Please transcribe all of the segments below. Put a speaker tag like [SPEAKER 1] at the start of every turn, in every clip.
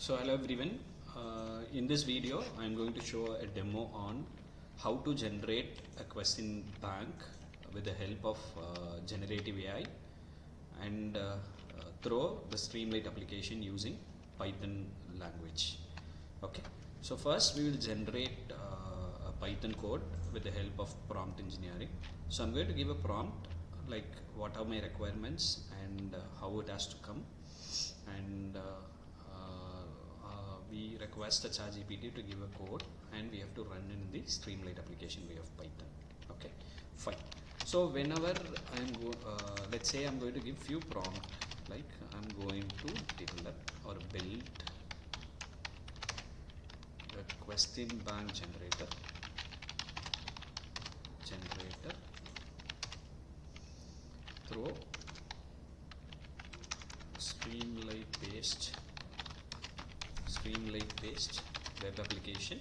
[SPEAKER 1] So hello everyone, in this video I am going to show a demo on how to generate a question bank with the help of generative AI and through the Streamlight application using Python language. Okay, so first we will generate a Python code with the help of prompt engineering. So I'm going to give a prompt like what are my requirements and how it has to come, and we request the ChatGPT to give a code and we have to run in the Streamlight application way of Python. Okay, fine. So whenever let's say I'm going to give few prompt, like I'm going to develop or build a question bank generator through Streamlight based web application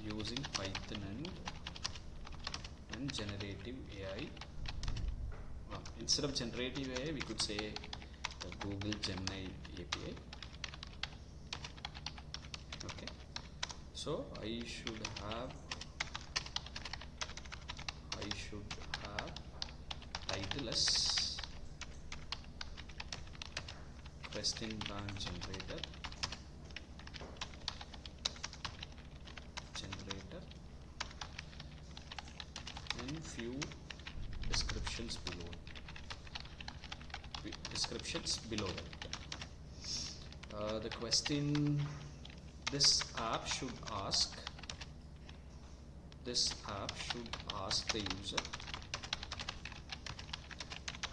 [SPEAKER 1] using Python and generative AI. Instead of generative AI, we could say Google Gemini API. Okay, so I should have title as question bank generator and few descriptions below that. The question this app should ask the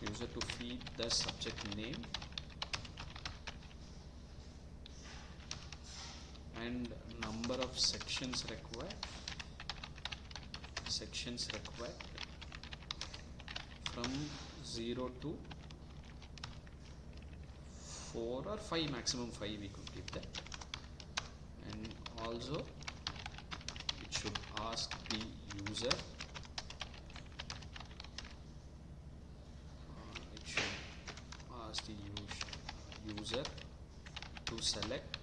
[SPEAKER 1] user to feed the subject name and number of sections required from 0 to 4 or 5, maximum 5 we could give that. And also it should ask the user to select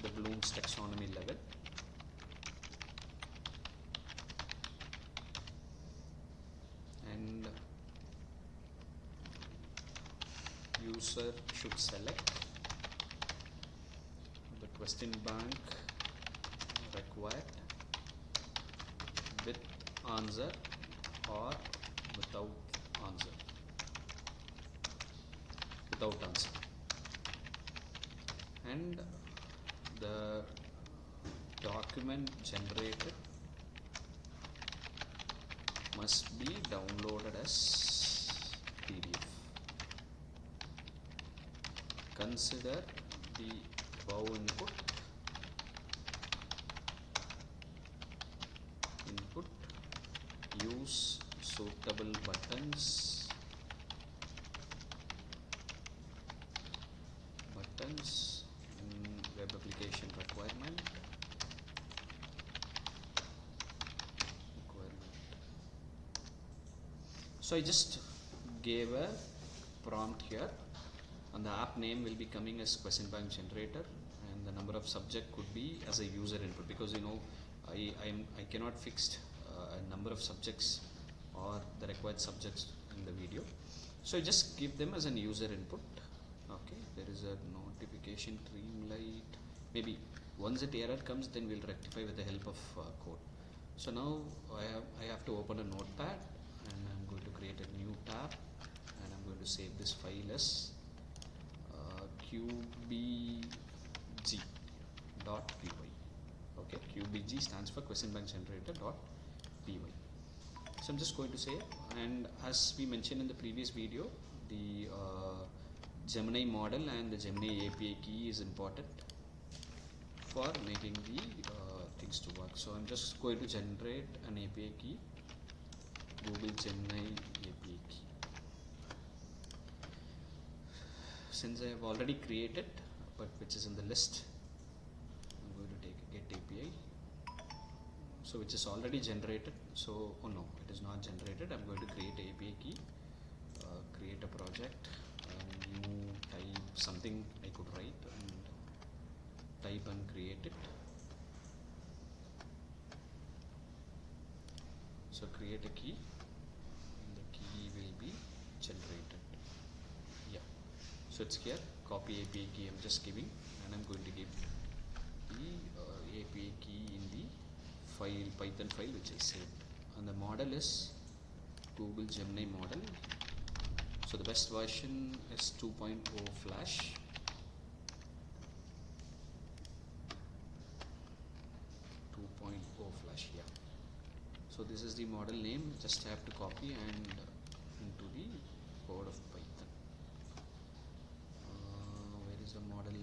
[SPEAKER 1] the Bloom's taxonomy level, and user should select the question bank required with answer or without answer. And the document generated must be downloaded as PDF. Consider the above input, use suitable buttons in web application requirement. So I just gave a prompt here, and the app name will be coming as question bank generator, and the number of subject could be as a user input, because I cannot fix a number of subjects or the required subjects in the video. So I just give them as an user input. Okay, there is a notification Streamlight. Maybe once that error comes, then we'll rectify with the help of code. So now I have to open a notepad, and I'm going to create a new tab, and I'm going to save this file as qbg.py. Okay, qbg stands for question bank generator.py. So I'm just going to save, and as we mentioned in the previous video, the Gemini model and the Gemini API key is important for making the things to work. So I'm just going to generate an API key, Google Gemini API key. Since I have already created, but which is in the list, I'm going to take get API. So which is already generated. So no, it is not generated. I'm going to create API key, create a project, new something I could write and type and create it. So create a key, and the key will be generated. Yeah, so it's here, copy API key I'm just giving, and I'm going to give the API key in the file, Python file which I saved. And the model is Google Gemini model. So the best version is 2.0 Flash. 2.0 Flash, yeah. So this is the model name, just have to copy and into the code of Python. Where is the model?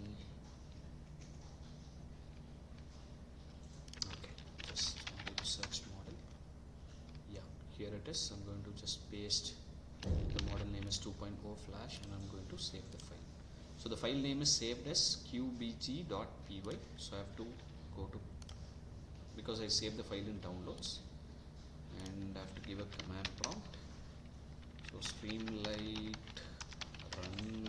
[SPEAKER 1] Okay, just I'm going to search model. Yeah, here it is. I'm going to just paste the model name is 2.0 Flash, and I'm going to save the file. So the file name is saved as qbg.py. So I have to go to, because I saved the file in downloads, and I have to give a command prompt. So streamlight run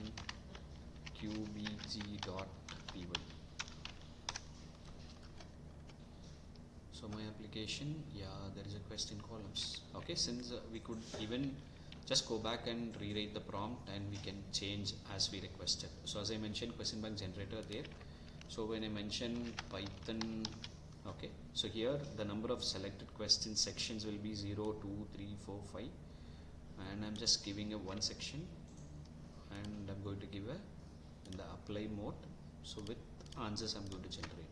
[SPEAKER 1] qbg.py. So my application, yeah, there is a question columns. Okay, since we could even just go back and rewrite the prompt, and we can change as we requested. So as I mentioned, question bank generator there. So when I mention Python, okay, so here the number of selected question sections will be 0, 2, 3, 4, 5, and I'm just giving a one section, and I'm going to give a in the apply mode. So with answers I'm going to generate.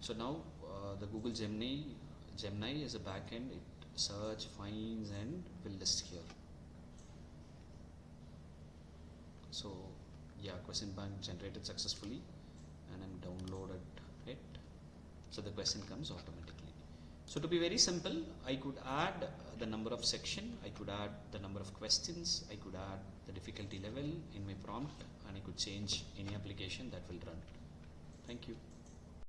[SPEAKER 1] So now the Google Gemini is a backend. It search, finds, and will list here. So yeah, question bank generated successfully, and I'm downloaded it. So the question comes automatically. So to be very simple, I could add the number of section, I could add the number of questions, I could add the difficulty level in my prompt, and I could change any application that will run. Thank you.